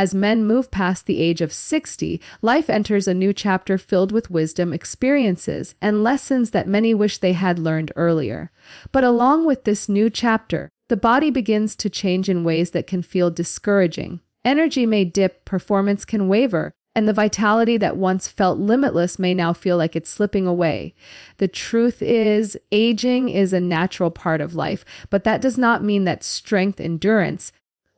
As men move past the age of 60, life enters a new chapter filled with wisdom, experiences, and lessons that many wish they had learned earlier. But along with this new chapter, the body begins to change in ways that can feel discouraging. Energy may dip, performance can waver, and the vitality that once felt limitless may now feel like it's slipping away. The truth is, aging is a natural part of life, but that does not mean that strength, endurance,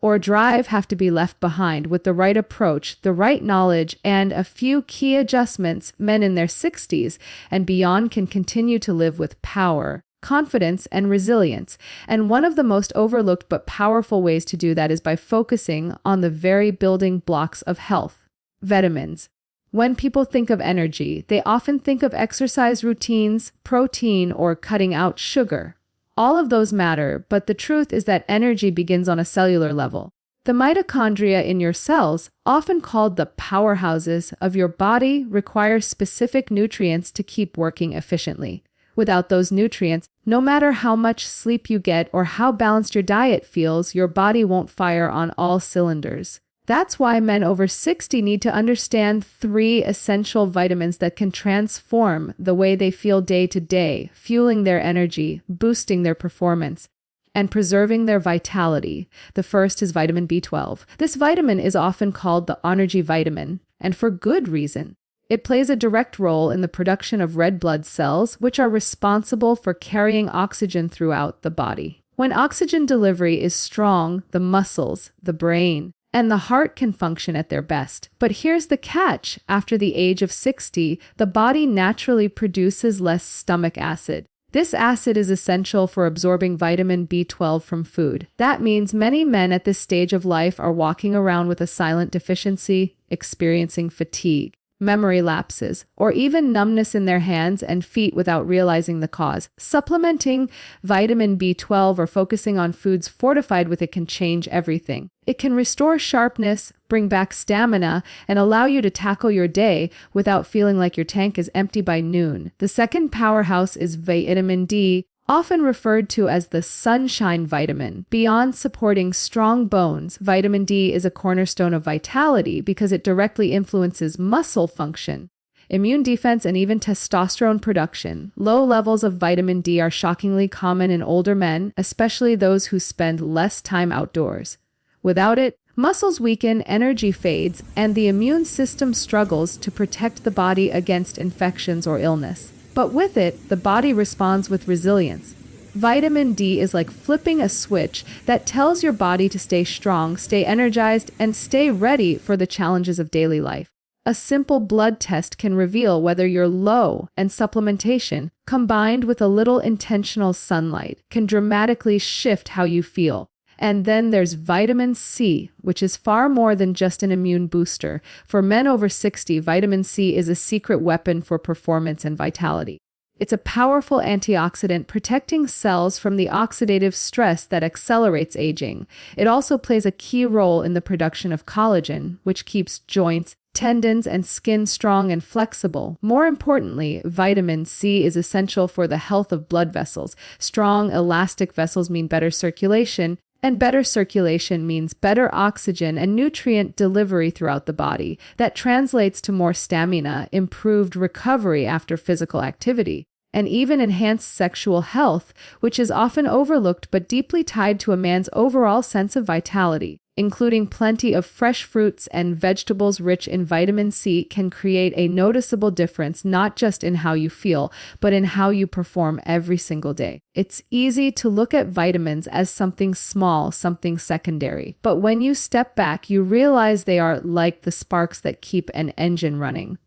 or drive have to be left behind. With the right approach, the right knowledge, and a few key adjustments, men in their 60s and beyond can continue to live with power, confidence, and resilience. And one of the most overlooked but powerful ways to do that is by focusing on the very building blocks of health. Vitamins. When people think of energy, they often think of exercise routines, protein, or cutting out sugar. All of those matter, but the truth is that energy begins on a cellular level. The mitochondria in your cells, often called the powerhouses of your body, require specific nutrients to keep working efficiently. Without those nutrients, no matter how much sleep you get or how balanced your diet feels, your body won't fire on all cylinders. That's why men over 60 need to understand 3 essential vitamins that can transform the way they feel day to day, fueling their energy, boosting their performance, and preserving their vitality. The first is vitamin B12. This vitamin is often called the energy vitamin, and for good reason. It plays a direct role in the production of red blood cells, which are responsible for carrying oxygen throughout the body. When oxygen delivery is strong, the muscles, the brain, and the heart can function at their best. But here's the catch. After the age of 60, the body naturally produces less stomach acid. This acid is essential for absorbing vitamin B12 from food. That means many men at this stage of life are walking around with a silent deficiency, experiencing fatigue, memory lapses, or even numbness in their hands and feet without realizing the cause. Supplementing vitamin B12 or focusing on foods fortified with it can change everything. It can restore sharpness, bring back stamina, and allow you to tackle your day without feeling like your tank is empty by noon. The second powerhouse is vitamin D, often referred to as the sunshine vitamin. Beyond supporting strong bones, vitamin D is a cornerstone of vitality because it directly influences muscle function, immune defense, and even testosterone production. Low levels of vitamin D are shockingly common in older men, especially those who spend less time outdoors. Without it, muscles weaken, energy fades, and the immune system struggles to protect the body against infections or illness. But with it, the body responds with resilience. Vitamin D is like flipping a switch that tells your body to stay strong, stay energized, and stay ready for the challenges of daily life. A simple blood test can reveal whether you're low, and supplementation, combined with a little intentional sunlight, can dramatically shift how you feel. And then there's vitamin C, which is far more than just an immune booster. For men over 60, vitamin C is a secret weapon for performance and vitality. It's a powerful antioxidant protecting cells from the oxidative stress that accelerates aging. It also plays a key role in the production of collagen, which keeps joints, tendons, and skin strong and flexible. More importantly, vitamin C is essential for the health of blood vessels. Strong, elastic vessels mean better circulation, and better circulation means better oxygen and nutrient delivery throughout the body. That translates to more stamina, improved recovery after physical activity, and even enhanced sexual health, which is often overlooked but deeply tied to a man's overall sense of vitality. Including plenty of fresh fruits and vegetables rich in vitamin C can create a noticeable difference not just in how you feel, but in how you perform every single day. It's easy to look at vitamins as something small, something secondary. But when you step back, you realize they are like the sparks that keep an engine running.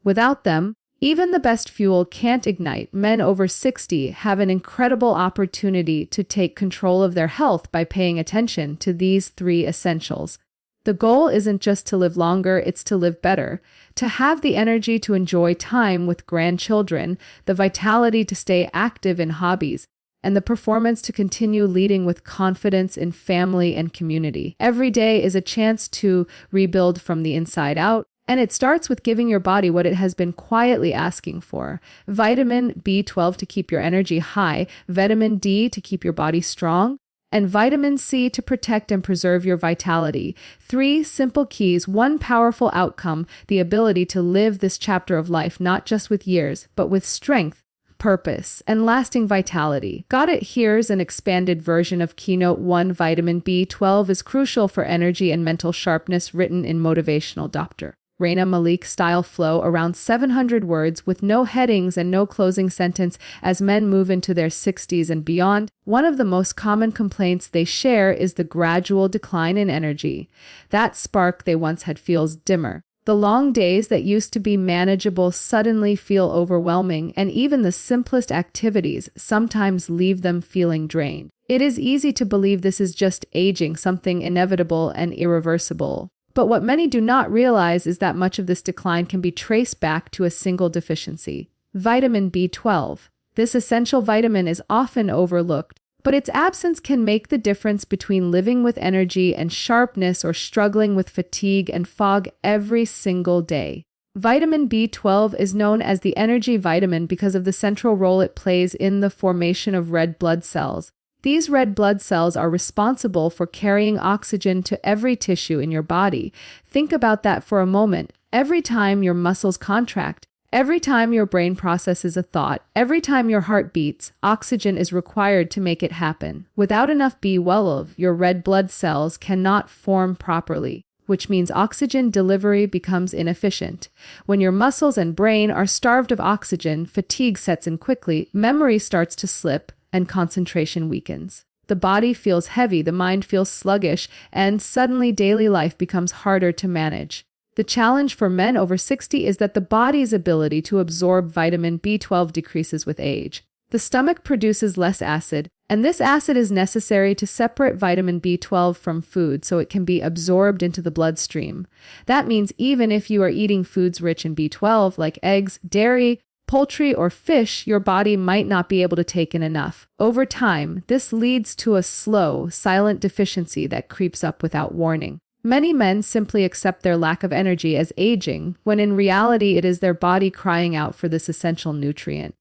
Without them, even the best fuel can't ignite. Men over 60 have an incredible opportunity to take control of their health by paying attention to these 3 essentials. The goal isn't just to live longer, it's to live better, to have the energy to enjoy time with grandchildren, the vitality to stay active in hobbies, and the performance to continue leading with confidence in family and community. Every day is a chance to rebuild from the inside out. And it starts with giving your body what it has been quietly asking for. Vitamin B12 to keep your energy high, vitamin D to keep your body strong, and vitamin C to protect and preserve your vitality. 3 simple keys, 1 powerful outcome, the ability to live this chapter of life not just with years, but with strength, purpose, and lasting vitality. Got it? Here's an expanded version of Keynote 1. Vitamin B12 is crucial for energy and mental sharpness, written in motivational Dr. Rena Malik style flow, around 700 words with no headings and no closing sentence. As men move into their 60s and beyond, one of the most common complaints they share is the gradual decline in energy. That spark they once had feels dimmer. The long days that used to be manageable suddenly feel overwhelming, and even the simplest activities sometimes leave them feeling drained. It is easy to believe this is just aging, something inevitable and irreversible. But what many do not realize is that much of this decline can be traced back to a single deficiency: vitamin B12. This essential vitamin is often overlooked, but its absence can make the difference between living with energy and sharpness or struggling with fatigue and fog every single day. Vitamin B12 is known as the energy vitamin because of the central role it plays in the formation of red blood cells. These red blood cells are responsible for carrying oxygen to every tissue in your body. Think about that for a moment. Every time your muscles contract, every time your brain processes a thought, every time your heart beats, oxygen is required to make it happen. Without enough B12, your red blood cells cannot form properly, which means oxygen delivery becomes inefficient. When your muscles and brain are starved of oxygen, fatigue sets in quickly, memory starts to slip, and concentration weakens. The body feels heavy, the mind feels sluggish, and suddenly daily life becomes harder to manage. The challenge for men over 60 is that the body's ability to absorb vitamin B12 decreases with age. The stomach produces less acid, and this acid is necessary to separate vitamin B12 from food so it can be absorbed into the bloodstream. That means even if you are eating foods rich in B12 like eggs, dairy, poultry, or fish, your body might not be able to take in enough. Over time, this leads to a slow, silent deficiency that creeps up without warning. Many men simply accept their lack of energy as aging, when in reality it is their body crying out for this essential nutrient.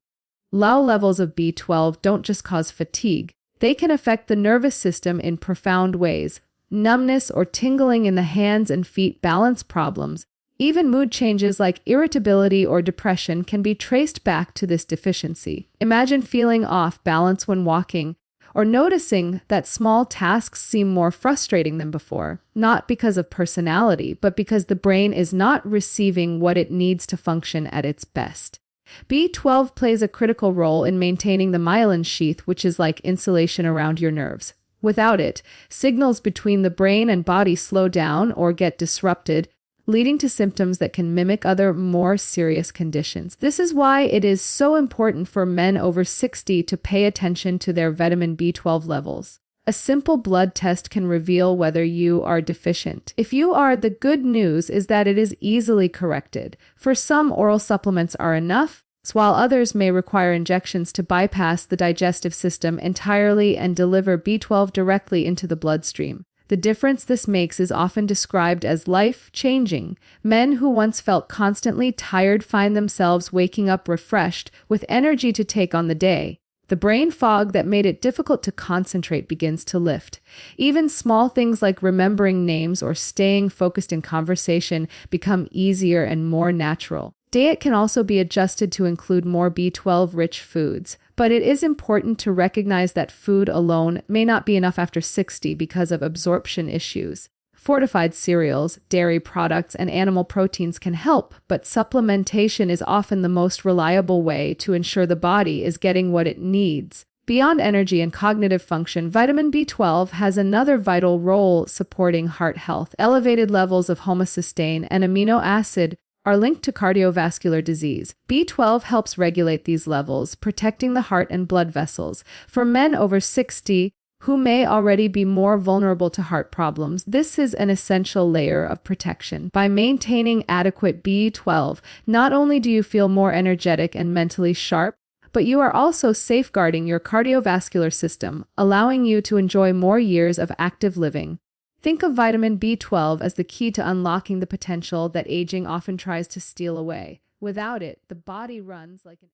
Low levels of B12 don't just cause fatigue, they can affect the nervous system in profound ways. Numbness or tingling in the hands and feet, balance problems, even mood changes like irritability or depression can be traced back to this deficiency. Imagine feeling off balance when walking, or noticing that small tasks seem more frustrating than before, not because of personality, but because the brain is not receiving what it needs to function at its best. B12 plays a critical role in maintaining the myelin sheath, which is like insulation around your nerves. Without it, signals between the brain and body slow down or get disrupted, leading to symptoms that can mimic other more serious conditions. This is why it is so important for men over 60 to pay attention to their vitamin B12 levels. A simple blood test can reveal whether you are deficient. If you are, the good news is that it is easily corrected. For some, oral supplements are enough, while others may require injections to bypass the digestive system entirely and deliver B12 directly into the bloodstream. The difference this makes is often described as life-changing. Men who once felt constantly tired find themselves waking up refreshed, with energy to take on the day. The brain fog that made it difficult to concentrate begins to lift. Even small things like remembering names or staying focused in conversation become easier and more natural. Diet can also be adjusted to include more B12-rich foods, but it is important to recognize that food alone may not be enough after 60 because of absorption issues. Fortified cereals, dairy products, and animal proteins can help, but supplementation is often the most reliable way to ensure the body is getting what it needs. Beyond energy and cognitive function, vitamin B12 has another vital role supporting heart health. Elevated levels of homocysteine, an amino acid, are linked to cardiovascular disease. B12 helps regulate these levels, protecting the heart and blood vessels. For men over 60, who may already be more vulnerable to heart problems, this is an essential layer of protection. By maintaining adequate B12, not only do you feel more energetic and mentally sharp, but you are also safeguarding your cardiovascular system, allowing you to enjoy more years of active living. Think of vitamin B12 as the key to unlocking the potential that aging often tries to steal away. Without it, the body runs like an